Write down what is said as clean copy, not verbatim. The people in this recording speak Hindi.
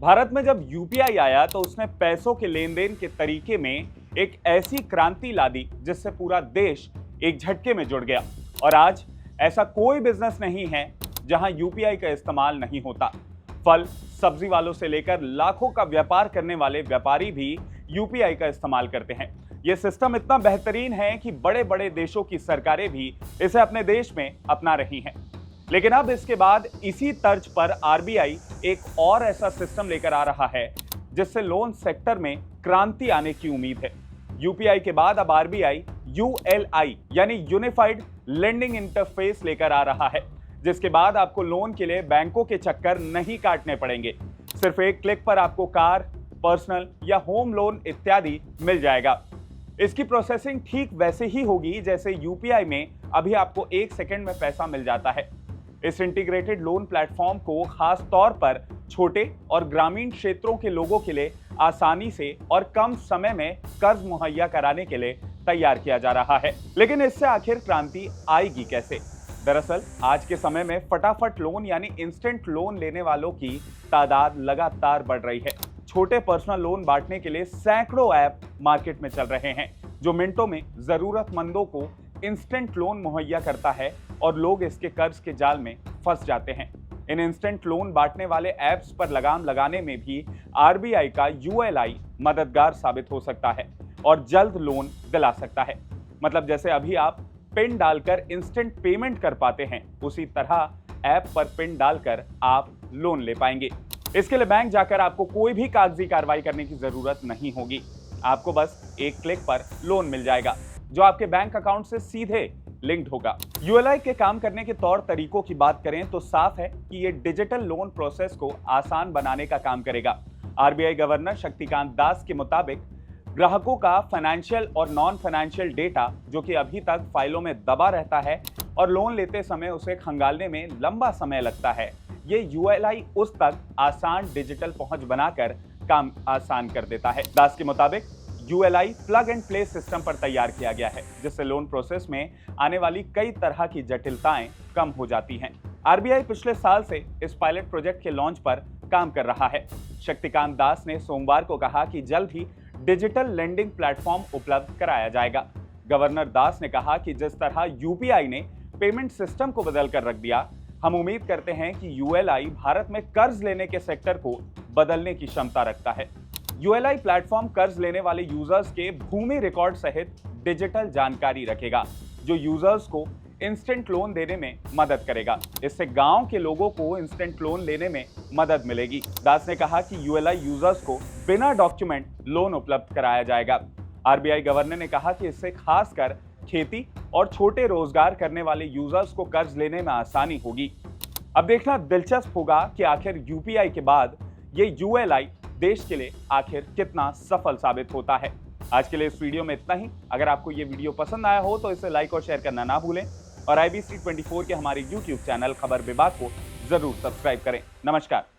भारत में जब यूपीआई आया तो उसने पैसों के लेन देन के तरीके में एक ऐसी क्रांति ला दी जिससे पूरा देश एक झटके में जुड़ गया। और आज ऐसा कोई बिजनेस नहीं है जहां यूपीआई का इस्तेमाल नहीं होता। फल सब्जी वालों से लेकर लाखों का व्यापार करने वाले व्यापारी भी यूपीआई का इस्तेमाल करते हैं। यह सिस्टम इतना बेहतरीन है कि बड़े बड़े देशों की सरकारें भी इसे अपने देश में अपना रही हैं। लेकिन अब इसके बाद इसी तर्ज पर आरबीआई एक और ऐसा सिस्टम लेकर आ रहा है जिससे लोन सेक्टर में क्रांति आने की उम्मीद है। यूपीआई के बाद अब आरबीआई यूएलआई यानी यूनिफाइड लेंडिंग इंटरफेस लेकर आ रहा है, जिसके बाद आपको लोन के लिए बैंकों के चक्कर नहीं काटने पड़ेंगे। सिर्फ एक क्लिक पर आपको कार, पर्सनल या होम लोन इत्यादि मिल जाएगा। इसकी प्रोसेसिंग ठीक वैसे ही होगी जैसे यूपीआई में अभी आपको 1 सेकंड में पैसा मिल जाता है। इस इंटीग्रेटेड लोन प्लेटफॉर्म को खास तौर पर छोटे और ग्रामीण क्षेत्रों के लोगों के लिए आसानी से और कम समय में कर्ज मुहैया कराने के लिए तैयार किया जा रहा है। लेकिन इससे आखिर क्रांति आएगी कैसे? दरअसल आज के समय में फटाफट लोन यानी इंस्टेंट लोन लेने वालों की तादाद लगातार बढ़ रही है। छोटे पर्सनल लोन बांटने के लिए सैकड़ों ऐप मार्केट में चल रहे हैं जो मिनटों में जरूरतमंदों को इंस्टेंट लोन मुहैया करता है और लोग इसके कर्ज के जाल में फंस जाते हैं। इन इंस्टेंट लोन बांटने वाले ऐप्स पर लगाम लगाने में भी आरबीआई का यूएलआई मददगार साबित हो सकता है और जल्द लोन दिला सकता है। मतलब जैसे अभी आप पिन डालकर इंस्टेंट पेमेंट कर पाते हैं, उसी तरह ऐप पर पिन डालकर आप लोन ले पाएंगे। इसके लिए बैंक जाकर आपको कोई भी कागजी कार्रवाई करने की जरूरत नहीं होगी। आपको बस एक क्लिक पर लोन मिल जाएगा जो आपके बैंक अकाउंट से सीधे लिंक्ड होगा। यूएलआई के काम करने के तौर तरीकों की बात करें तो साफ है कि ये डिजिटल लोन प्रोसेस को आसान बनाने का काम करेगा। आरबीआई गवर्नर शक्तिकांत दास के मुताबिक ग्राहकों का फाइनेंशियल और नॉन फाइनेंशियल डेटा जो कि अभी तक फाइलों में दबा रहता है और लोन लेते समय उसे खंगालने में लंबा समय लगता है, ये यूएलआई उस तक आसान डिजिटल पहुंच बनाकर काम आसान कर देता है। दास के मुताबिक ULI plug and play system पर तैयार किया गया है जिससे लोन प्रोसेस में आने वाली कई तरह की जटिलताएं कम हो जाती हैं। आरबीआई पिछले साल से इस पायलट प्रोजेक्ट के लॉन्च पर काम कर रहा है। शक्तिकांत दास ने सोमवार को कहा कि जल्द ही डिजिटल लेंडिंग प्लेटफॉर्म उपलब्ध कराया जाएगा। गवर्नर दास ने कहा कि जिस तरह यूपीआई ने पेमेंट सिस्टम को बदल कर रख दिया, हम उम्मीद करते हैं कि यूएलआई भारत में कर्ज लेने के सेक्टर को बदलने की क्षमता रखता है। यूएलआई प्लेटफॉर्म कर्ज लेने वाले यूजर्स के भूमि रिकॉर्ड सहित डिजिटल जानकारी रखेगा जो यूजर्स को इंस्टेंट लोन देने में मदद करेगा। इससे गांव के लोगों को इंस्टेंट लोन लेने में मदद मिलेगी। दास ने कहा कि यूएलआई यूजर्स को बिना डॉक्यूमेंट लोन उपलब्ध कराया जाएगा। आरबीआई गवर्नर ने कहा कि इससे खासकर खेती और छोटे रोजगार करने वाले यूजर्स को कर्ज लेने में आसानी होगी। अब देखना दिलचस्प होगा कि आखिर यूपीआई के बाद ये यूएलआई देश के लिए आखिर कितना सफल साबित होता है। आज के लिए इस वीडियो में इतना ही। अगर आपको ये वीडियो पसंद आया हो तो इसे लाइक और शेयर करना ना भूलें और IBC 24 के हमारे YouTube चैनल खबर विभाग को जरूर सब्सक्राइब करें। नमस्कार।